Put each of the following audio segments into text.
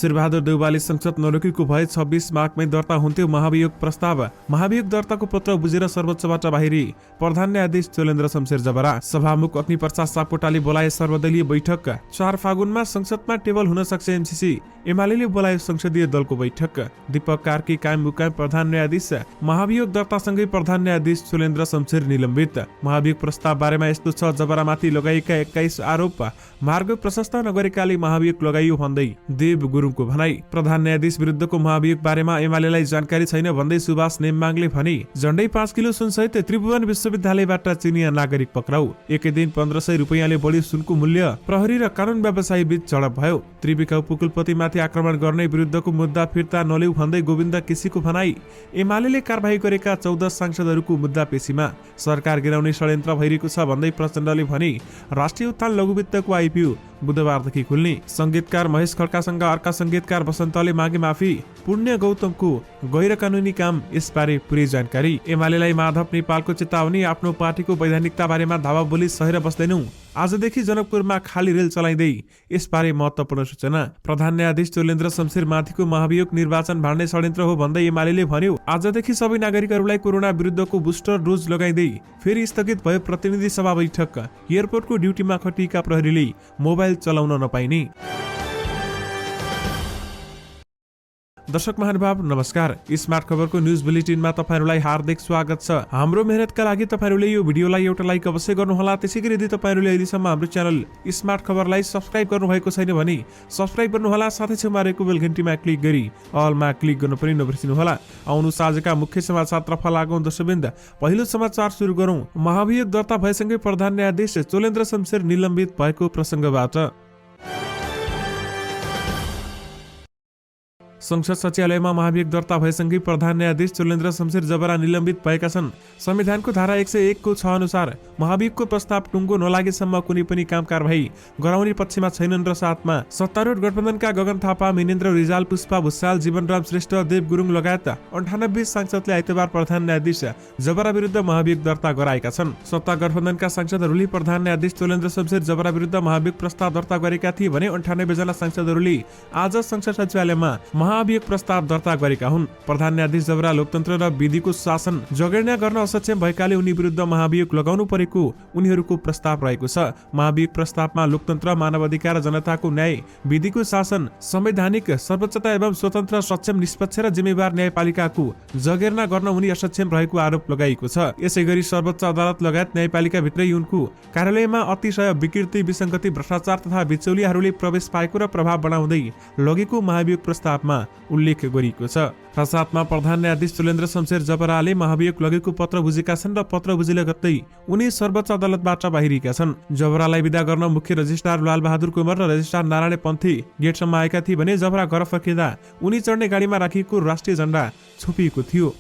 शेरबहादुर देउवाले संसद नरोकेको भए 26 माघमै दर्ता हुन्थ्यो महाभियोग प्रस्ताव। महाभियोग दर्ताको पत्र बुझेर सर्वोच्चबाट बाहिरी प्रधान न्यायाधीश चोलेन्द्र शमशेर जबरा। सभामुख अग्निप्रसाद सापकोटाले बोलाए सर्वदलीय बैठक। 4 फागुनमा संसदमा टेबल हुन सक्छ एमसीसी। एमालेले बोलायो संसदीय दलको बैठक। दीपक कार्की कायम मुकायम प्रधान न्यायाधीश। महाभियोग दर्तासँगै प्रधान न्यायाधीश चोलेन्द्र शमशेर निलम्बित। महाभियोग प्रस्ताव बारेमा यस्तो छ, जबरामाथि लगाइएका 21 आरोप मार्ग प्रशस्त नगरेकाले महाभियोग लगाइयो भन्दै देव गुरुङको भनाई। प्रधान न्यायाधीश विरुद्धको महाभियोग बारेमा एमालेलाई जानकारी छैन भन्दै सुभाष नेम्बाङले भने। झण्डै 5 किलो सुनसहित त्रिभुवन विश्वविद्यालयबाट चिनिया नागरिक पक्राउ। एकै दिन 1500 रुपैयाँले बढी सुनको मूल्य। प्रहरी र कानून व्यवसायी बीच झडप भयो। त्रिविका उपकुलपतिमाथि आक्रमण गर्ने विरुद्धको मुद्दा फिर्ता नल्याउ भन्दै गोविन्द केसीको भनाई। एमालेले कारबाही गरेका 14 सांसदहरूको मुद्दा पेशीमा। सरकार गिराउने षड्यन्त्र भइरहेको छ भन्दै प्रचण्डले भने। राष्ट्रिय उत्थान लघुवित्तको आइपिओ बुधबारदेखि खुल्ने। संगीतकार महेश खड्कासँग अर्का संगीतकार वसन्तले मागे माफी। पुण्य गौतमको गैर कानूनी काम यसबारे पुरै जानकारी। एमालेलाई माधव नेपालको चेतावनी। आफ्नो पार्टीको वैधानिकता बारेमा धावा बोली सहेर बस्दैनौ। आजदेखि जनकपुरमा खाली रेल चलाइँदै। यसबारे महत्त्वपूर्ण सूचना। प्रधान न्यायाधीश चोलेन्द्र शमशेर माथिको महाभियोग निर्वाचन भाड्ने षड्यन्त्र हो भन्दै एमालेले भन्यो। आजदेखि सबै नागरिकहरूलाई कोरोना विरुद्धको बुस्टर डोज लगाइँदै फेरि स्थगित भयो प्रतिनिधि सभा बैठक। एयरपोर्टको ड्युटीमा खटिएका प्रहरीले मोबाइल चलाउन नपाइने। दर्शक महानुभाव नमस्कार। स्मार्ट खबरको न्यूज बुलेटिनमा तपाईहरुलाई हार्दिक स्वागत छ। हाम्रो मेहनतका लागि तपाईहरुले यो भिडियोलाई एउटा लाइक अवश्य गर्नुहोला। त्यसैगरी यदि तपाईहरुले अहिलेसम्म हाम्रो च्यानल स्मार्ट खबरलाई सब्स्क्राइब गर्नुभएको छैन भने सब्स्क्राइब गर्नुहोला। साथै छेउमा रहेको बेल घण्टीमा क्लिक गरी अलमा क्लिक गर्न पनि नबिर्सिनुहोला। आउनु आजका मुख्य समाचारतर्फ लागौं दर्शकवृन्द। पहिलो समाचार सुरु गरौं। महाभियोग दर्ता भएसँगै प्रधान न्यायाधीश चोलेन्द्र शमशेर निलम्बित भएको प्रसंगबाट। संसद सचिवालयमा महाभियोग दर्ता भएसँगै प्रधान न्यायाधीश चोलेन्द्र शमशेर जबरा निलम्बित भएका छन्। संविधानको धारा 101 को 6 अनुसार महाभियोगको प्रस्ताव टुङ्गो नलागेसम्म कुनै पनि काम कारबाही गराउने पक्षमा छैनन् र साथमा सत्तारूढ गठबन्धनका गगन थापा, मिनेन्द्र रिजाल, पुष्पा भुसाल, जीवनराम श्रेष्ठ, देव गुरुङ लगायत 98 सांसदले आइतबार प्रधान न्यायाधीश जबरा विरुद्ध महाभियोग दर्ता गराएका छन्। सत्ता गठबन्धनका सांसदहरूले प्रधान न्यायाधीश चोलेन्द्र शमशेर जबरा विरुद्ध महाभियोग प्रस्ताव दर्ता गरेका थिए भने 98 जना सांसदहरूले आज संसद सचिवालयमा महाभियोग प्रस्ताव दर्ता गरेका हुन्। प्रधान न्यायाधीश जबरा लोकतन्त्र र विधिको शासन जगेर्ना गर्न असक्षम भएकाले उनी विरुद्ध महाभियोग लगाउनु परेको उनीहरूको प्रस्ताव रहेको छ। महाभियोग प्रस्तावमा लोकतन्त्र, मानवाधिकार, जनताको न्याय, विधिको शासन, संवैधानिक सर्वोच्चता एवं स्वतन्त्र, सक्षम, निष्पक्ष र जिम्मेवार न्यायपालिकाको जगेर्ना गर्न उनी असक्षम रहेको आरोप लगाइएको छ। यसैगरी सर्वोच्च अदालत लगायत न्यायपालिका भित्रै उनको कार्यालयमा अतिशय विकृति, विसङ्गति, भ्रष्टाचार तथा बिचौलियाहरूले प्रवेश पाएको र प्रभाव बढाउँदै लगेको महाभियोग प्रस्तावमा उल्लेख गरिएको छ। र साथमा प्रधान न्यायाधीश चोलेन्द्र शमशेर जबराले महाभियोग लगेको पत्र बुझेका छन् र पत्र बुझे लगत्तै उनी सर्वोच्च अदालतबाट बाहिरिएका छन्। जबरालाई विदा गर्न मुख्य रजिस्ट्रार लालबहादुर कुमार र रजिस्ट्रार नारायण पन्थी गेटसम्म आएका थिए भने जबरा घर फर्किँदा उनी चढ्ने गाडीमा राखिएको राष्ट्रिय झण्डा छोपिएको थियो।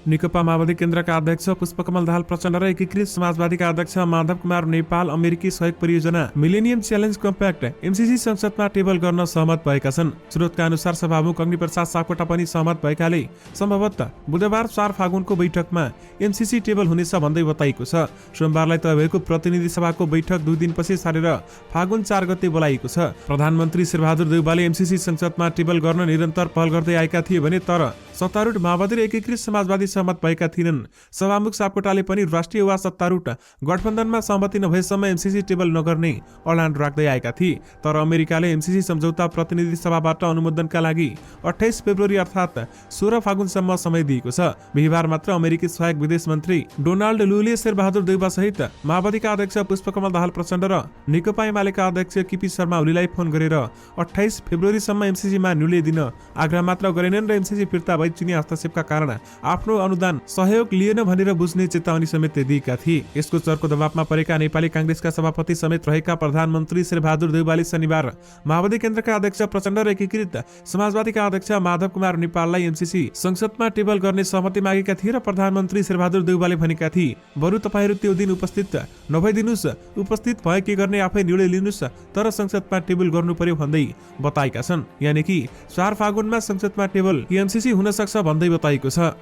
नेकपा माओवादी केन्द्रका अध्यक्ष पुष्पकमल दाहाल प्रचण्ड र एकीकृत समाजवादीका अध्यक्ष माधव कुमार नेपाल अमेरिकी सहयोग परियोजना मिलेनियम च्यालेन्ज कम्प्याक्ट एमसीसी संसदमा टेबल गर्न सहमत भएका छन्। स्रोतका अनुसार सभामुख अग्निप्रसाद सापकोटा पनि सहमत भएकाले सम्भवतः बुधबार 4 फागुनको बैठकमा एमसीसी टेबल हुनेछ भन्दै बताइएको छ। सोमबारलाई तय भएको प्रतिनिधि सभाको बैठक 2 दिनपछि सारेर फागुन 4 गते बोलाइएको छ। प्रधानमन्त्री शेरबहादुर देउवाले एमसीसी संसदमा टेबल गर्न निरन्तर पहल गर्दै आएका थिए भने तर सत्तारूढ माओवादी र एकीकृत समाजवादी सहमत भएका थिएनन्। सभामुख सापकोटाले पनि राष्ट्रिय वा सत्तारूढ गठबन्धनमा सहमति नभएसम्म एमसीसी टेबल नगर्ने अडान राख्दै आएका थिए। तर अमेरिकाले एमसीसी सम्झौता प्रतिनिधि सभाबाट अनुमोदनका लागि 28 फेब्रुअरी अर्थात् 16 फागुनसम्म समय दिएको छ। बिहीबार मात्र अमेरिकी सहायक विदेश मन्त्री डोनाल्ड लुले शेरबहादुर देउवा सहित माओवादीका अध्यक्ष पुष्पकमल दाहाल प्रचण्ड र नेकपा एमालेका अध्यक्ष केपी शर्मा ओलीलाई फोन गरेर 28 फेब्रुअरीसम्म एमसीसीमा निर्णय दिन आग्रह मात्र गरेनन् र एमसीसी फिर्ता भई चीनी हस्तक्षेपका कारण आफ्नो अनुदान सहयोग लिएन भनेर बुझ्ने चेतावनी समेत दिएका थिए। यसको चर्को दबावमा परेका नेपाली कांग्रेसका सभापति समेत रहेका प्रधानमन्त्री शेरबहादुर देउवाले शनिबार माओवादी केन्द्रका अध्यक्ष प्रचण्ड र एकीकृत समाजवादीका अध्यक्ष माधव कुमार नेपाललाई एमसीसी संसदमा टेबल गर्ने सहमति मागेका थिए र प्रधानमन्त्री शेरबहादुर देउवाले भनेका थिए बरु तपाईहरु त्यो दिन उपस्थित नभइदिनुस्, उपस्थित भए के गर्ने आफै निर्णय लिनुस्, तर संसदमा टेबल गर्नु पर्यो भन्दै बताएका छन्। यानि कि 4 फागुनमा संसदमा टेबल एमसीसी हुन सक्छ भन्दै बताइएको छ।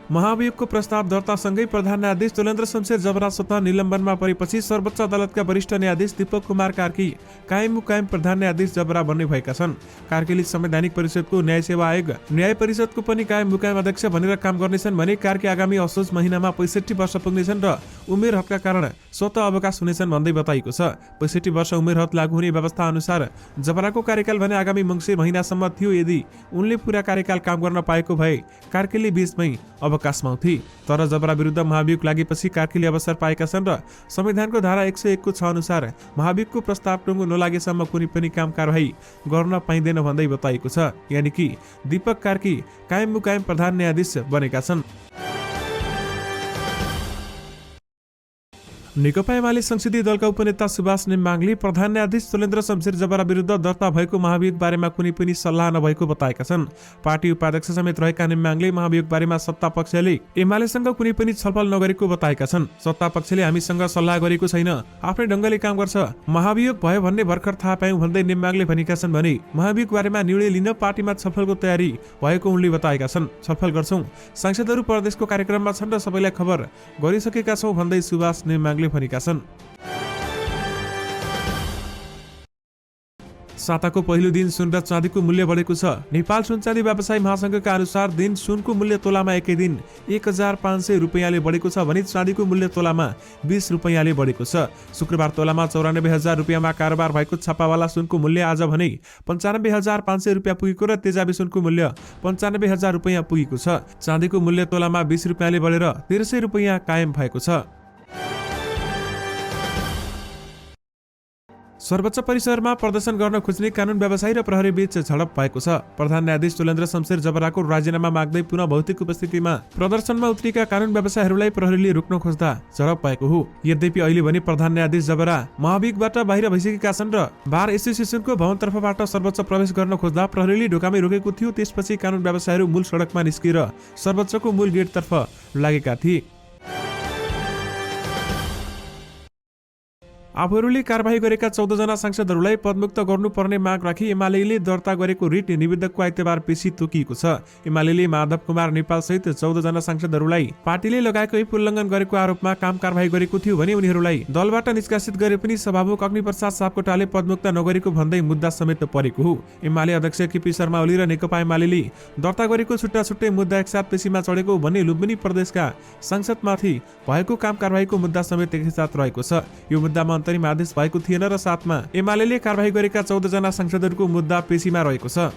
महाभियोगको प्रस्ताव दर्तासँगै प्रधान न्यायाधीश तुलेन्द्र शमशेर जबरा स्वतः निलम्बनमा परेपछि सर्वोच्च अदालतका वरिष्ठ न्यायाधीश दीपक कुमार कार्की कायम मुकायम प्रधान न्यायाधीश जबरा बन्ने भएका छन्। कार्कीले संवैधानिक परिषदको न्याय सेवा आयोग न्याय परिषदको पनि कायम मुकायम अध्यक्ष भनेर काम गर्नेछन् भने कार्की आगामी असोज महिनामा 65 वर्ष पुग्नेछन् र उमेर हदका कारण स्वतः अवकाश हुनेछन् भन्दै बताइएको छ। 65 वर्ष उमेर हद लागू हुने व्यवस्था अनुसार जबराको कार्यकाल भने आगामी मङ्सिर महिनासम्म थियो। यदि उनले पूरा कार्यकाल काम गर्न पाएको भए कार्कीले बीचमै अवकाशमा हुन्थे। तर जबरा विरुद्ध महाभियोग लागेपछि कार्कीले अवसर पाएका छन् र संविधानको धारा 101 को 6 अनुसार महाभियोगको प्रस्ताव टुङ्गो नलागेसम्म कुनै पनि काम कारबाही गर्न पाइँदैन भन्दै बताइएको छ। यानि कि दीपक कार्की कायम मुकायम प्रधान न्यायाधीश बनेका छन्। नेकपा एमाले संसदीय दलका उपनेता सुभाष नेमाङले प्रधान न्यायाधीश तुलेन्द्र शमशेर जबरा विरुद्ध दर्ता भएको महाभियोग बारेमा कुनै पनि सल्लाह नभएको बताएका छन्। पार्टी उपाध्यक्ष समेत रहेका नेमाङले महाभियोग बारेमा सत्ता पक्षले एमालेसँग कुनै पनि छलफल नगरेको बताएका छन्। सत्ता पक्षले हामीसँग सल्लाह गरेको छैन, आफ्नै ढङ्गले काम गर्छ, महाभियोग भयो भन्ने भर्खर थाहा पायौं भन्दै नेमाङले भनेका छन् भने महाभियोग बारेमा निर्णय लिन पार्टीमा छलफलको तयारी भएको उनले बताएका छन्। छलफल गर्छौं, सांसदहरू प्रदेशको कार्यक्रममा छन् र सबैलाई खबर गरिसकेका छौं भन्दै सुभाष नेमाङले भनेका छन्। साताको पहिलो दिन सुन र चाँदीको मूल्य बढेको छ। नेपाल सुन चाँदी व्यवसायी महासंघका अनुसार दिन सुनको मूल्य तोलामा एकै दिन 1500 रुपैयाँले बढेको छ भने चाँदीको मूल्य तोलामा 20 रुपैयाँले बढेको छ। शुक्रबार तोलामा 94,000 रुपैयाँमा कारोबार भएको छापावाला सुनको मूल्य आज भने 95,500 रुपैयाँ पुगेको र तेजाबी सुनको मूल्य 95,000 रुपैयाँ पुगेको छ। चाँदीको मूल्य तोलामा 20 रुपैयाँले बढेर 1300 रुपैयाँ कायम भएको छ। सर्वोच्च परिसरमा प्रदर्शन गर्न खोज्ने कानून व्यवसायी र प्रहरी बीच झडप भएको छ। प्रधान न्यायाधीश तुलेन्द्र शमशेर जबराको राजीनामा माग्दै पुनः भौतिक उपस्थितिमा प्रदर्शनमा उत्रिएका कानून व्यवसायीहरूलाई प्रहरीले रोक्न खोज्दा झडप भएको हो। यद्यपि अहिले भने प्रधान न्यायाधीश जबरा महाभियोगबाट बाहिर भइसकेका छन् र बार एसोसिएसनको भवनतर्फबाट सर्वोच्च प्रवेश गर्न खोज्दा प्रहरीले ढोकामै रोकेको थियो। त्यसपछि कानून व्यवसायीहरू मूल सडकमा निस्किएर सर्वोच्चको मूल गेटतर्फ लागेका थिए। आफूहरूले कारबाही गरेका 14 जना सांसदहरूलाई पदमुक्त गर्नुपर्ने माग राखी एमालेले दर्ता गरेको रिट निवेदकको आइतबार पेशी तोकिएको छ। एमालेले माधव कुमार नेपाल सहित 14 जना सांसदहरूलाई पार्टीले लगाएको ऐप उल्लङ्घन गरेको आरोपमा काम कारबाही गरेको थियो भने उनीहरूलाई दलबाट निष्कासित गरे पनि सभामुख अग्निप्रसाद सापकोटाले पदमुक्त नगरेको भन्दै मुद्दा समेत परेको हो। एमाले अध्यक्ष केपी शर्मा ओली र नेकपा एमालेले दर्ता गरेको छुट्टा छुट्टै मुद्दा एकसाथ पेशीमा चढेको भन्ने लुम्बिनी प्रदेशका सांसदमाथि भएको काम कारबाहीको मुद्दा समेत एकसाथ रहेको छ। यो मुद्दामा अन्तरिम आदेश भएको थिएन र साथमा एमालेले कारबाही गरेका 14 जना सांसदहरूको मुद्दा पेशीमा रहेको छ।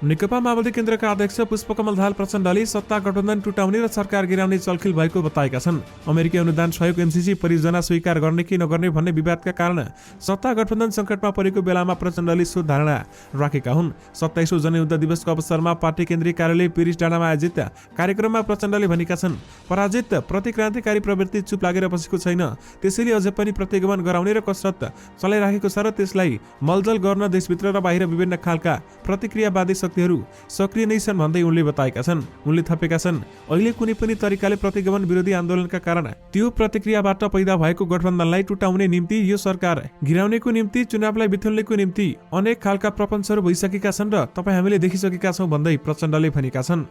नेकपा माओवादी केन्द्रका अध्यक्ष पुष्पकमल दाहाल प्रचण्डले सत्ता गठबन्धन टुटाउने र सरकार गिराउने चलखेल भएको बताएका छन्। अमेरिकी अनुदान सहयोग एमसीसी परियोजना स्वीकार गर्ने कि नगर्ने भन्ने विवादका कारण सत्ता गठबन्धन संकटमा परेको बेलामा प्रचण्डले सो धारणा राखेका हुन्। 27औं जनयुद्ध दिवसको अवसरमा पार्टी केन्द्रीय कार्यालय पेरिस डाँडामा आयोजित कार्यक्रममा प्रचण्डले भनेका छन्, पराजित प्रतिक्रान्तिकारी प्रवृत्ति चुप लागेर बसेको छैन, त्यसैले अझै पनि प्रतिगमन गराउने र कसरत चलाइराखेको छ र त्यसलाई मलजल गर्न देशभित्र र बाहिर विभिन्न खालका प्रतिक्रियावादी शक्तिहरू सक्रिय नै छन् भन्दै उनले बताएका छन्। उनले थपेका छन्, अहिले कुनै पनि तरिकाले प्रतिगमन विरोधी आन्दोलनका कारण त्यो प्रतिक्रियाबाट पैदा भएको गठबन्धनलाई टुटाउने निम्ति यो सरकार गिराउनेको निम्ति चुनावलाई बिथुल्नेको निम्ति अनेक खालका प्रपञ्चहरू भइसकेका छन् र तपाईँ हामीले देखिसकेका छौं भन्दै प्रचण्डले भनेका छन्।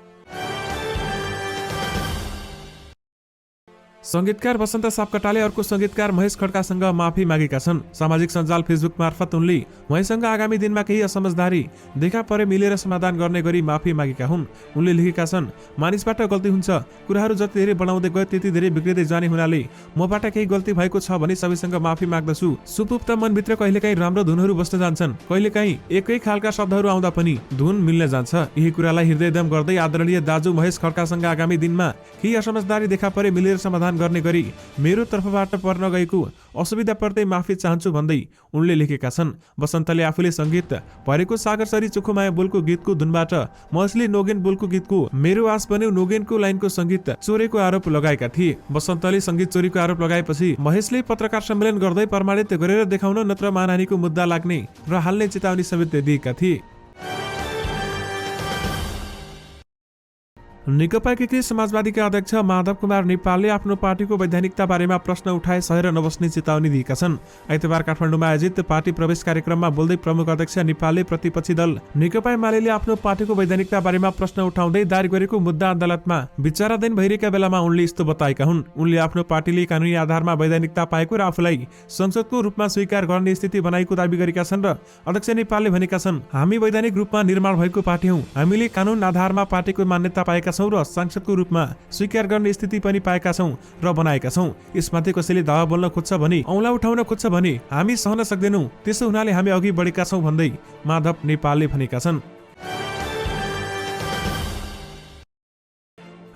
संगीतकार वसन्त सापकोटाले अर्को संगीतकार महेश खड्कासँग माफी मागेका छन्। सामाजिक सञ्जाल फेसबुक मार्फत उनले महेशसँग आगामी दिनमा केही असमझदारी देखा परे मिलेर समाधान गर्ने गरी माफी मागेका हुन्। उनले लेखेका छन्, मानिसबाट गल्ती हुन्छ, कुराहरू जति धेरै बनाउँदै गए त्यति धेरै बिग्रिँदै जाने हुनाले मबाट केही गल्ती भएको छ भने सबैसँग माफी माग्दछु। सुपुप्त मनभित्र कहिलेकाहीँ राम्रो धुनहरू बस्न जान्छन्, कहिलेकाहीँ एकै खालका शब्दहरू आउँदा पनि धुन मिल्न जान्छ। यही कुरालाई हृदयदम गर्दै आदरणीय दाजु महेश खड्कासँग आगामी दिनमा केही असमझदारी देखा परे मिलेर समाधान गर्ने गरी मेरो तर्फबाट पर्न गएको असुविधा पर्दै माफी चाहन्छु भन्दै उनले लेखेका छन्। वसन्तले आफूले संगीत परेको सागरसरी चोखोमाया बोलको गीतको धुनबाट महेशले नोगेन बोलको गीतको मेरो आस बन्यो नोगेनको लाइनको संगीत चोरेको आरोप लगाएका थिए। वसन्तले संगीत चोरीको आरोप लगाएपछि महेशले पत्रकार सम्मेलन गर्दै प्रमाणित गरेर देखाउन नत्र मानहानिको मुद्दा लाग्ने र हाल्ने चेतावनी समेत दिएका थिए। नेकपा एकीकृत समाजवादीका अध्यक्ष माधव कुमार नेपालले आफ्नो पार्टीको वैधानिकता बारेमा प्रश्न उठाए सहेर नबस्ने चेतावनी दिएका छन्। आइतबार काठमाडौँमा आयोजित पार्टी प्रवेश कार्यक्रममा बोल्दै प्रमुख अध्यक्ष नेपालले प्रतिपक्षी दल नेकपा एमालेले आफ्नो पार्टीको वैधानिकता बारेमा प्रश्न उठाउँदै दायर गरेको मुद्दा अदालतमा विचाराधीन भइरहेका बेलामा उनले यस्तो बताएका हुन्। उनले आफ्नो पार्टीले कानुनी आधारमा वैधानिकता पाएको र आफूलाई संसदको रूपमा स्वीकार गर्ने स्थिति बनाएको दावी गरेका छन् र अध्यक्ष नेपालले भनेका छन्, हामी वैधानिक रूपमा निर्माण भएको पार्टी हौं। हामीले कानून आधारमा पार्टीको मान्यता पाएका छौं र सांसदको रूपमा स्वीकार गर्ने स्थिति पनि पाएका छौं र बनाएका छौं। यसमाथि कसैले दावा बोल्न खोज्छ भने, औँला उठाउन खोज्छ भने हामी सहन सक्दैनौं। त्यसो हुनाले हामी अघि बढेका छौं भन्दै माधव नेपालले भनेका छन्।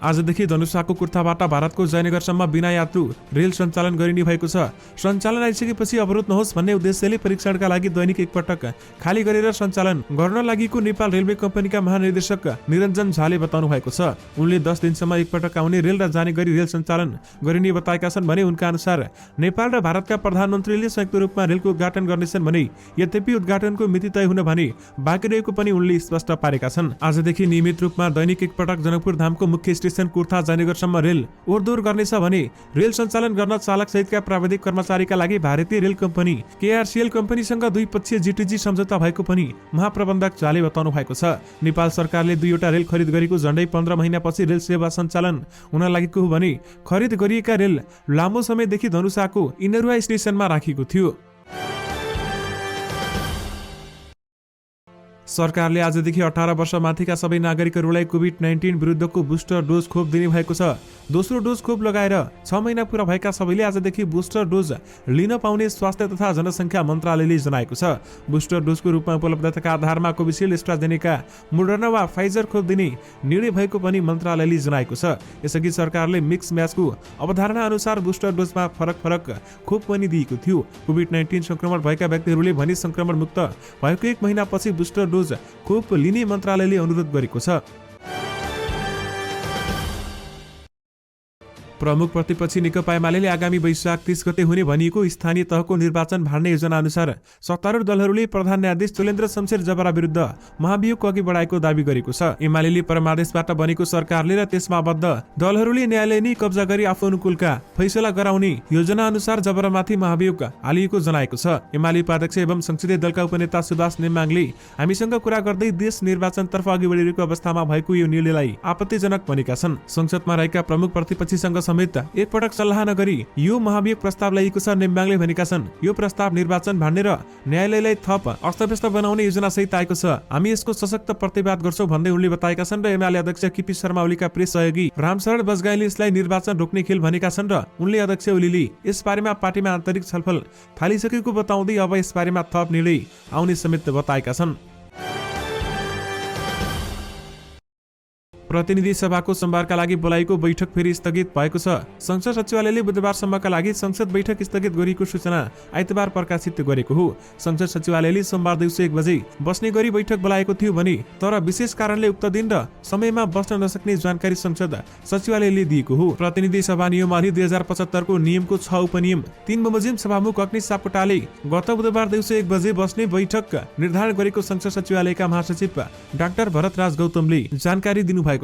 आजदेखि धनुषाको कुर्थाबाट भारतको जयनगरसम्म बिना यात्रु रेल सञ्चालन गरिने भएको छ। सञ्चालन आइसकेपछि अवरोध नहोस् भन्ने उद्देश्यले परीक्षणका लागि दैनिक एकपटक खाली गरेर सञ्चालन गर्न लागेको नेपाल रेलवे कम्पनीका महानिर्देशक निरञ्जन झाले बताउनु भएको छ। उनले 10 दिनसम्म एकपटक आउने रेल र जाने गरी रेल सञ्चालन गरिने बताएका छन् भने उनका अनुसार नेपाल र भारतका प्रधानमन्त्रीले संयुक्त रूपमा रेलको उद्घाटन गर्नेछन् भने यद्यपि उद्घाटनको मिति तय हुन भने बाँकी रहेको पनि उनले स्पष्ट पारेका छन्। आजदेखि नियमित रूपमा दैनिक एकपटक जनकपुर धामको मुख्य स्टेसन कुर्था जयनगरसम्म रेल ओहोरदोहोर गर्नेछ भने रेल सञ्चालन गर्न चालक सहितका प्राविधिक कर्मचारीका लागि भारतीय रेल कम्पनी केआरसीएल कम्पनीसँग द्विपक्षीय जीटीजी सम्झौता भएको पनि महाप्रबन्धक झाले बताउनु भएको छ। नेपाल सरकारले 2वटा रेल खरिद गरेको झण्डै 15 महिनापछि रेल सेवा सञ्चालन हुन लागेको हो भने खरिद गरिएका रेल लामो समयदेखि धनुषाको इनरुवा स्टेसनमा राखिएको थियो। सरकारले आजदेखि 18 वर्ष माथिका सबै नागरिकहरूलाई कोभिड-19 विरुद्धको बुस्टर डोज खोप दिने भएको छ। दोस्रो डोज खोप लगाएर 6 महिना पूरा भएका सबैले आजदेखि बुस्टर डोज लिन पाउने स्वास्थ्य तथा जनसङ्ख्या मन्त्रालयले जनाएको छ। बुस्टर डोजको रूपमा उपलब्धताका आधारमा कोभिसिल्ड, एस्ट्राजेनेका, मोडर्ना वा फाइजर खोप दिने निर्णय भएको पनि मन्त्रालयले जनाएको छ। यसअघि सरकारले मिक्स म्याचको अवधारणा अनुसार बुस्टर डोजमा फरक खोप पनि दिएको थियो। कोभिड-19 संक्रमण भएका व्यक्तिहरूले भने संक्रमण मुक्त भएको 1 महिनापछि बुस्टर डोज खोप लिने मन्त्रालयले अनुरोध गरेको छ। प्रमुख प्रतिपक्षी नेकपा एमालेले आगामी वैशाख 30 गते हुने भनिएको स्थानीय तहको निर्वाचन भाड्ने योजना अनुसार सत्तारूढ दलहरूले प्रधान न्यायाधीश चोलेन्द्र शमशेर जबरा विरुद्ध महाभियोग अघि बढाएको दावी गरेको छ। एमालेले परमादेशबाट बनेको सरकारले र त्यसमा आबद्ध दलहरूले न्यायालय नै कब्जा गरी आफू अनुकूलका फैसला गराउने योजना अनुसार जबरामाथि महाभियोग हालिएको जनाएको छ। एमाले उपाध्यक्ष एवं संसदीय दलका उपनेता सुभाष नेमाङले हामीसँग कुरा गर्दै देश निर्वाचनतर्फ अघि बढिरहेको अवस्थामा भएको यो निर्णयलाई आपत्तिजनक भनेका छन्। संसदमा रहेका प्रमुख प्रतिपक्षीसँग समेत एकपटक सल्लाह नगरी यो महाभियोग प्रस्ताव ल्याइएको छ। नेम्बाङले भनेका छन्, यो प्रस्ताव निर्वाचन भाड्ने र न्यायालयलाई थप अस्तव्यस्त बनाउने योजना सहित आएको छ। हामी यसको सशक्त प्रतिवाद गर्छौं भन्दै उनले बताएका छन्। र एमाले अध्यक्ष केपी शर्मा ओलीका प्रेस सहयोगी रामशरण बजगाईले यसलाई निर्वाचन रोक्ने खेल भनेका छन् र उनले अध्यक्ष ओलीले यसबारेमा पार्टीमा आन्तरिक छलफल थालिसकेको बताउँदै अब यसबारेमा थप निर्णय आउने समेत बताएका छन्। प्रतिनिधि सभाको सोमबारका लागि बोलाएको बैठक फेरि स्थगित भएको छ। संसद सचिवालयले बुधबारसम्मका लागि संसद बैठक स्थगित गरिएको सूचना आइतबार प्रकाशित गरेको हो। संसद सचिवालयले सोमबार दिउँसो 1 बजे बस्ने गरी बैठक बोलाएको थियो भने तर विशेष कारणले उक्त दिन र समयमा बस्न नसक्ने जानकारी संसद सचिवालयले दिएको हो। प्रतिनिधि सभा नियमावली 2075 को नियमको 6 उपनियम 3 बमोजिम सभामुख अग्नि सापकोटाले गत बुधबार दिउँसो 1 बजे बस्ने बैठक निर्धारण गरेको संसद सचिवालयका महासचिव डाक्टर भरतराज गौतमले जानकारी दिनुभएको छ।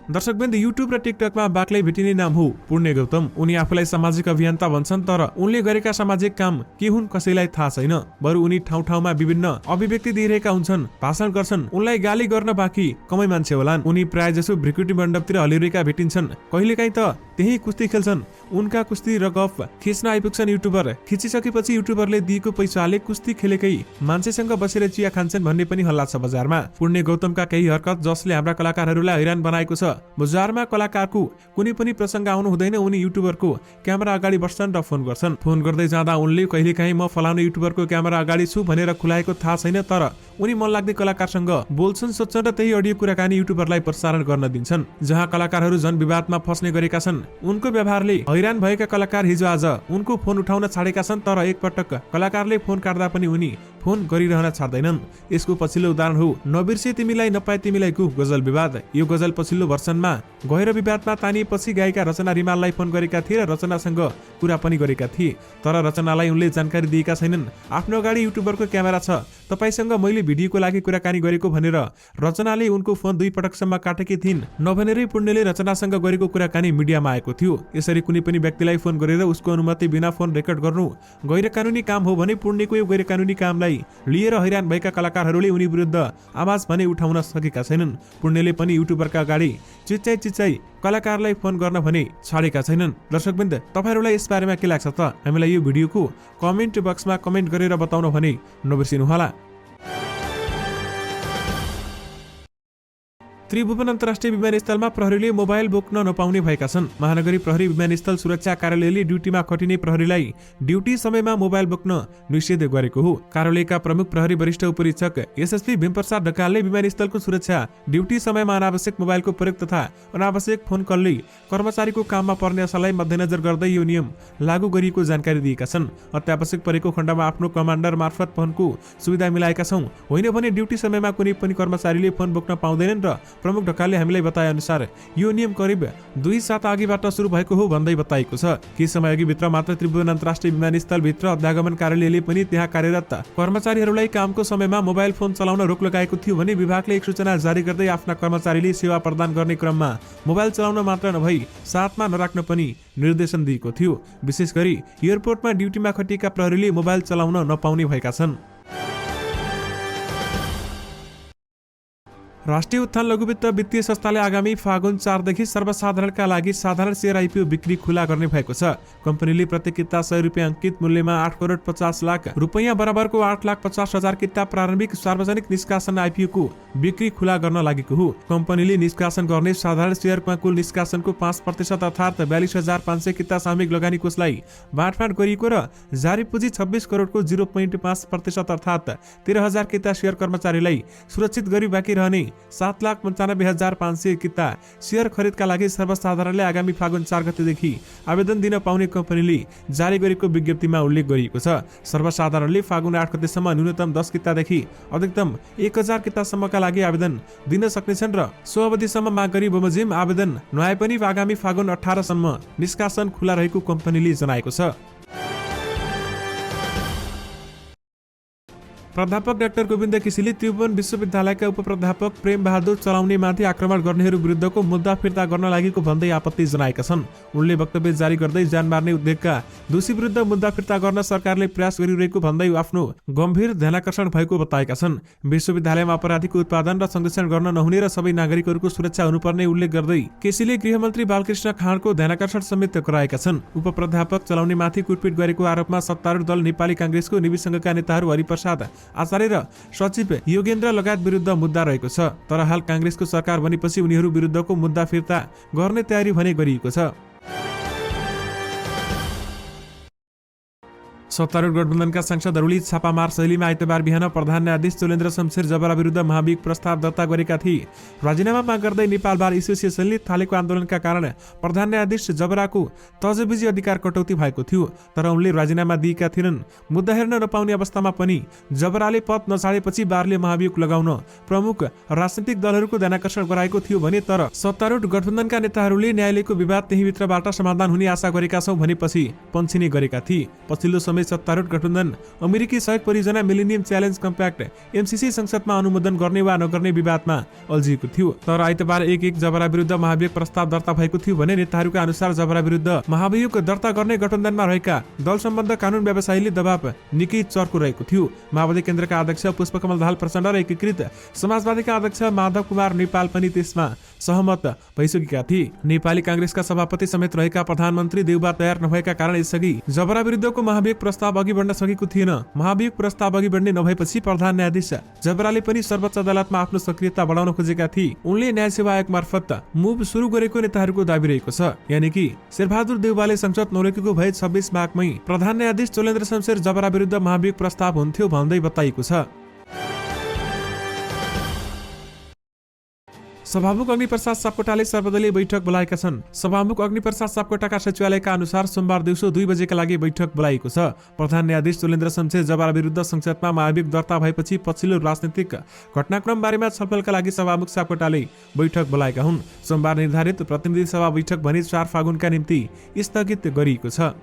दर्शकवृन्द, युट्युब र टिकटकमा बाक्लै भेटिने नाम हो पुण्य गौतम। उनी आफूलाई सामाजिक अभियन्ता भन्छन् तर उनले गरेका सामाजिक काम के हुन् कसैलाई थाहा छैन। बरु उनी ठाउँ ठाउँमा विभिन्न अभिव्यक्ति दिइरहेका हुन्छन्, भाषण गर्छन्। उनलाई गाली गर्न बाँकी कमै मान्छे होलान्। उनी प्राय जसो भ्रिकुटी मण्डपतिर हलिरहेका भेटिन्छन्। कहिलेकाहीँ त त्यही कुस्ती खेल्छन्। उनका कुस्ती र गफ खिच्न आइपुग्छन् युट्युबर। खिचिसकेपछि युट्युबरले दिएको पैसाले कुस्ती खेलेकै मान्छेसँग बसेर चिया खान्छन् भन्ने पनि हल्ला छ बजारमा। पुण्य गौतमका केही हरकत जसले हाम्रा कलाकारहरूलाई हैरान बनाएको छ। बजारमा कलाकारको कुनै पनि प्रसंग आउनु हुँदैन, उनी युट्युबरको क्यामेरा अगाडि बस्छन् र फोन गर्छन्। फोन गर्दै जाँदा उनले कहिलेकाहीँ म फलानु युट्युबरको क्यामेरा अगाडि छु भनेर खुलाएको थाहा छैन, तर उनी मन लाग्दै कलाकारसँग बोल्छन्, सोध्छन् र त्यही अडियो कुराकानी युट्युबरलाई प्रसारण गर्न दिन्छन्। जहाँ कलाकारहरू जन विवादमा फस्ने गरेका छन्, उनको व्यवहारले हैरान भएका कलाकार हिजो आज उनको फोन उठाउन छाडेका छन्। तर एकपटक कलाकारले फोन काट्दा पनि उनी फोन गरिरहन छाड्दैनन्। यसको पछिल्लो उदाहरण हो नबिर्से तिमीलाई नपाए तिमीलाईको गजल विवाद। यो गजल पछिल्लो वर्षनमा गएर विवादमा तानिएपछि गायिका रचना रिमाललाई फोन गरेका थिए र रचनासँग कुरा पनि गरेका थिए, तर रचनालाई उनले जानकारी दिएका छैनन्। आफ्नो अगाडि युट्युबरको क्यामेरा छ, तपाईसँग मैले भिडियोको लागि कुराकानी गरेको भनेर रचनाले उनको फोन 2 पटकसम्म काटेकी थिइन्। नभनेरै पुण्यले रचनासँग गरेको कुराकानी मिडियामा आएको थियो। यसरी कुनै पनि व्यक्तिलाई फोन गरेर उसको अनुमति बिना फोन रेकर्ड गर्नु गैर कानुनी काम हो भने पुण्यको यो गैर कानुनी कामलाई लिएर हैरान भएका कलाकारहरूले उनी विरुद्ध आवाज भने उठाउन सकेका छैनन्। पुण्यले पनि युट्युबरका अगाडि चिच्चाइ कलाकारलाई फोन गर्न भने छाडेका छैनन्। दर्शकवृन्द, तपाईहरुलाई यस बारेमा के लाग्छ त? हामीलाई यो भिडियोको कमेन्ट बक्समा कमेन्ट गरेर बताउन भने नबिर्सिनुहोला। त्रिभुवन अन्तर्राष्ट्रिय विमानस्थलमा प्रहरीले मोबाइल बोक्न नपाउने भएका छन्। महानगरी प्रहरी विमानस्थल सुरक्षा कार्यालयले ड्युटीमा खटिने प्रहरीलाई ड्युटी समयमा मोबाइल बोक्न निषेध गरेको हो। कार्यालयका प्रमुख प्रहरी वरिष्ठ उपरीक्षक एसएसपी भीमप्रसाद ढकालले विमानस्थलको सुरक्षा ड्युटी समयमा अनावश्यक मोबाइलको प्रयोग तथा अनावश्यक फोन कलले कर्मचारीको काममा पर्ने असरलाई मध्यनजर गर्दै यो नियम लागू गरिएको जानकारी दिएका छन्। अत्यावश्यक परेको खण्डमा आफ्नो कमान्डर मार्फत फोनको सुविधा मिलाएका छौं, होइन भने ड्युटी समयमा कुनै पनि कर्मचारीले फोन बोक्न पाउँदैनन् र प्रमुख ढकालले हामीलाई बताए अनुसार यो नियम करिब 2 साता अघिबाट सुरु भएको हो भन्दै बताइएको छ। केही समय अघि भित्र मात्र त्रिभुवन अन्तर्राष्ट्रिय विमानस्थल भित्र अध्यागमन कार्यालयले पनि त्यहाँ कार्यरत कर्मचारीहरूलाई कामको समयमा मोबाइल फोन चलाउन रोक लगाएको थियो भने विभागले एक सूचना जारी गर्दै आफ्ना कर्मचारीले सेवा प्रदान गर्ने क्रममा मोबाइल चलाउन मात्र नभई साथमा नराख्न पनि निर्देशन दिएको थियो। विशेष गरी एयरपोर्टमा ड्युटीमा खटिएका प्रहरीले मोबाइल चलाउन नपाउने भएका छन्। राष्ट्रिय उत्थान लघुवित्त वित्तीय संस्थाले आगामी फागुन 4 देखि सर्वसाधारणका लागि साधारण शेयर आइपिओ बिक्री खुला गर्ने भएको छ। कम्पनीले प्रत्येक किता 100 रुपियाँ अंकित मूल्यमा 8 करोड 50 लाख रुपैयाँ बराबरको 8,50,000 किता प्रारम्भिक सार्वजनिक निष्कासन आइपिओ को बिक्री खुला गर्न लागेको हो। कम्पनीले निष्कासन गर्ने साधारण शेयरमा कुल निष्कासनको 5% अर्थात 42,500 किता सामूहिक लगानी कोषलाई बाँडफाँड गरिएको र जारी पुँजी 26 करोडको 0.5% अर्थात 13,000 किता शेयर कर्मचारीलाई सुरक्षित गरी बाँकी रहने 7,95,500 किता शेयर खरिदका लागि सर्वसाधारणले आगामी फागुन 4 गतेदेखि आवेदन दिन पाउने कम्पनीले जारी गरेको विज्ञप्तिमा उल्लेख गरिएको छ। सर्वसाधारणले फागुन 8 गतेसम्म न्यूनतम 10 कितादेखि अधिकतम 1,000 कितासम्मका लागि आवेदन दिन सक्नेछन् र सो अवधिसम्म माग गरी बमोजिम आवेदन नआए पनि आगामी फागुन 18 सम्म निष्कासन खुला रहेको कम्पनीले जनाएको छ। प्राध्यापक डाक्टर गोविन्द केसीले त्रिभुवन विश्वविद्यालयका उपप्राध्यापक प्रेम बहादुर चलाउने माथि आक्रमण गर्नेहरू विरुद्धको मुद्दा फिर्ता गर्न लागेको भन्दै आपत्ति जनाएका छन्। उनले वक्तव्य जारी गर्दै ज्यान मार्ने उद्देश्यका दोषी विरुद्ध मुद्दा फिर्ता गर्न सरकारले प्रयास गरिरहेको भन्दै आफ्नो गम्भीर ध्यानाकर्षण भएको बताएका छन्। विश्वविद्यालयमा अपराधीको उत्पादन र संरक्षण गर्न नहुने र सबै नागरिकहरूको सुरक्षा हुनुपर्ने उल्लेख गर्दै केसीले गृहमन्त्री बालकृष्ण खाँडको ध्यानाकर्षण समेत गराएका छन्। उपप्राध्यापक चलाउने माथि कुटपिट गरेको आरोपमा सत्तारूढ दल नेपाली कांग्रेसको निवी संघका नेताहरू हरिप्रसाद आचार्य र सचिव योगेन्द्र लगायत विरुद्ध मुद्दा रहेको छ। तर हाल कांग्रेसको सरकार बनेपछि उनीहरू विरुद्धको मुद्दा फिर्ता गर्ने तयारी भने गरिएको छ। सत्तारूढ गठबन्धनका सांसदहरूले छापामार शैलीमा आइतबार बिहान प्रधान न्यायाधीश चोलेन्द्र शमशेर जबरा विरुद्ध महाभियोग प्रस्ताव दर्ता गरेका थिए। राजीनामा माग गर्दै नेपाल बार एसोसिएसनले थालेको आन्दोलनका कारण प्रधान न्यायाधीश जबराको तजविजी अधिकार कटौती भएको थियो, तर उनले राजीनामा दिएका थिएनन्। मुद्दा हेर्न नपाउने अवस्थामा पनि जबराले पद नछाडेपछि बारले महाभियोग लगाउन प्रमुख राजनीतिक दलहरूको ध्यानाकर्षण गराएको थियो भने तर सत्तारूढ गठबन्धनका नेताहरूले न्यायालयको विवाद त्यहीभित्रबाट समाधान हुने आशा गरेका छौं भनेपछि पन्छिने गरेका थिए। पछिल्लो समय सत्तारूढ गठबन्धन अमेरिकी सहयोग परियोजना मिलेनियम च्यालेन्ज कम्प्याक्ट एमसीसी संसदमा अनुमोदन गर्ने वा नगर्ने विवादमा अल्झिएको थियो। तर आइतबार एक जबरा विरुद्ध महाभियोग प्रस्ताव दर्ता भएको थियो भने नेताहरूका अनुसार जबरा विरुद्ध महाभियोग दर्ता गर्ने गठबन्धनमा रहेका दल सम्बन्ध कानून व्यवसायीले दबाव निकै चर्को रहेको थियो। माओवादी केन्द्रका अध्यक्ष पुष्पकमल दाहाल प्रचण्ड र एकीकृत समाजवादीका अध्यक्ष माधव कुमार नेपाल पनि त्यसमा सहमत भइसकेका थिए। नेपाली कांग्रेसका सभापति समेत रहेका प्रधानमन्त्री देउबा तयार नभएका कारण यसअघि जबरा विरुद्धको महाभियोग प्रस्ताव अघि बढ्न सकेको थिएन। महाभियोग प्रस्ताव अघि बढ्ने नभएपछि प्रधान न्यायाधीश जबराले पनि सर्वोच्च अदालतमा आफ्नो सक्रियता बढाउन खोजेका थिए। उनले न्याय सेवा आयोग मार्फत मुभ सुरु गरेको नेताहरूको दाबी रहेको छ। यानि कि शेरबहादुर देउवाले संसद नरोकेको भए 26 माघमै प्रधान न्यायाधीश चोलेन्द्र शमशेर जबरा विरुद्ध महाभियोग प्रस्ताव हुन्थ्यो भन्दै बताइएको छ। सभामुख अग्निप्रसाद सापकोटाले सर्वदलीय बैठक बोलाएका छन्। सभामुख अग्निप्रसाद सापकोटाका सचिवालयका अनुसार सोमबार दिउँसो 2 बजेका लागि बैठक बोलाइएको छ। प्रधान न्यायाधीश चुलेन्द्र शमशेर जबरा विरुद्ध संसदमा महाभियोग दर्ता भएपछि पछिल्लो राजनीतिक घटनाक्रम बारेमा छलफलका लागि सभामुख सापकोटाले बैठक बोलाएका हुन्। सोमबार निर्धारित प्रतिनिधि सभा बैठक भने 4 फागुनका निम्ति स्थगित गरिएको छ।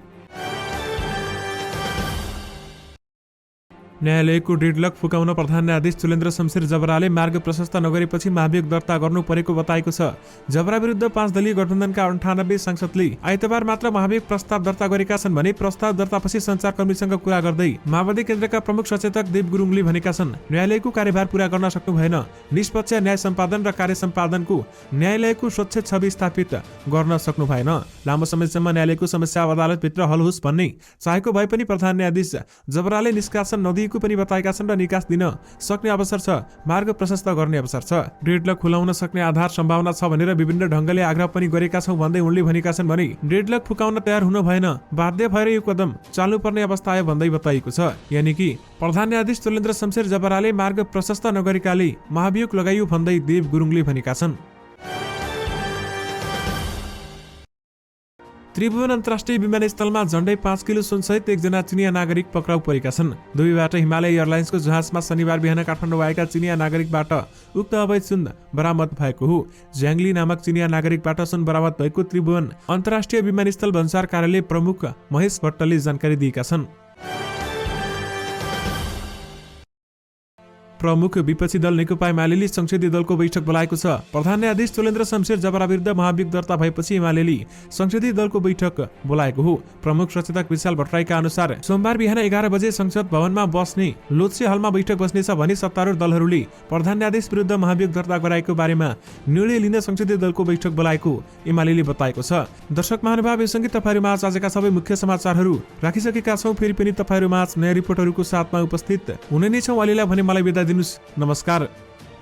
न्यायालयको डेडलक फुकाउन प्रधान न्यायाधीश चुलेन्द्र शमशेर जबराले मार्ग प्रशस्त नगरेपछि महाभियोग दर्ता गर्नु परेको बताएको छ। जबरा विरुद्ध 5 दलीय गठबन्धनका 98 सांसदले आइतबार मात्र महाभियोग प्रस्ताव दर्ता गरेका छन् भने प्रस्ताव दर्तापछि सञ्चारकर्मीसँग कुरा गर्दै माओवादी केन्द्रका प्रमुख सचेतक देव गुरुङले भनेका छन्, न्यायालयको कार्यभार पूरा गर्न सक्नु भएन। निष्पक्ष न्याय सम्पादन र कार्य सम्पादनको न्यायालयको स्वच्छ छवि स्थापित गर्न सक्नु भएन। लामो समयसम्म न्यायालयको समस्या अदालतभित्र हल होस् भन्ने चाहेको भए पनि प्रधान न्यायाधीश जबराले निष्कासन नदिएको पनि बताएका छन् र निकास दिन सक्ने अवसर छ, मार्ग प्रशस्त गर्ने अवसर छ। डेडलक खुलाउन सक्ने आधार सम्भावना छ भनेर विभिन्न ढंगले आग्रह पनि गरेका छौं भन्दै उनले भनेका छन् भने डेडलक फुकाउन तयार हुनु भएन, बाध्य भएर यो कदम चाल्नुपर्ने अवस्था आयो भन्दै बताइएको छ। यानि कि प्रधान न्यायाधीश चुलेन्द्र शमशेर जबराले मार्ग प्रशस्त नगरेकाले महाभियोग लगाइयो भन्दै देव गुरुङले भनेका छन्। त्रिभुवन अन्तर्राष्ट्रिय विमानस्थलमा झण्डै 5 किलो सुनसहित 1 जना चिनिया नागरिक पक्राउ परेका छन्। दुबईबाट हिमालय एयरलाइन्सको जहाजमा शनिबार बिहान काठमाडौँ आएका चिनिया नागरिकबाट उक्त अवैध सुन बरामद भएको हो। ज्याङली नामक चिनिया नागरिकबाट सुन बरामद भएको त्रिभुवन अन्तर्राष्ट्रिय विमानस्थल भन्सार कार्यालय प्रमुख महेश भट्टले जानकारी दिएका छन्। प्रमुख विपक्षी दल नेकपा एमाले संसदीय दलको बैठक बोलाएको छ। प्रधान न्यायाधीश चुलेन्द्र शमशेर जबरा विरुद्ध महाभियोग दर्ता भएपछि एमाले संसदीय दलको बैठक बोलाएको हो। प्रमुख सचेतक विशाल भट्टराईका अनुसार सोमबार बिहान 11 बजे संसद भवनमा बस्ने लोत्से हलमा बैठक बस्नेछ भने सत्तारूढ दलहरूले प्रधान न्यायाधीश विरुद्ध महाभियोग दर्ता गराएको बारेमा निर्णय लिन संसदीय दलको बैठक बोलाएको एमाले बताएको छ। दर्शक महानुभाव, यससँगै तपाईहरुमा आजका सबै मुख्य समाचारहरू राखिसकेका छौं। फेरि पनि तपाईहरुमा नयाँ रिपोर्टहरूको साथमा उपस्थित हुने नै छौं। अहिलेलाई भने मलाई बिदा दिनुस्। नमस्कार।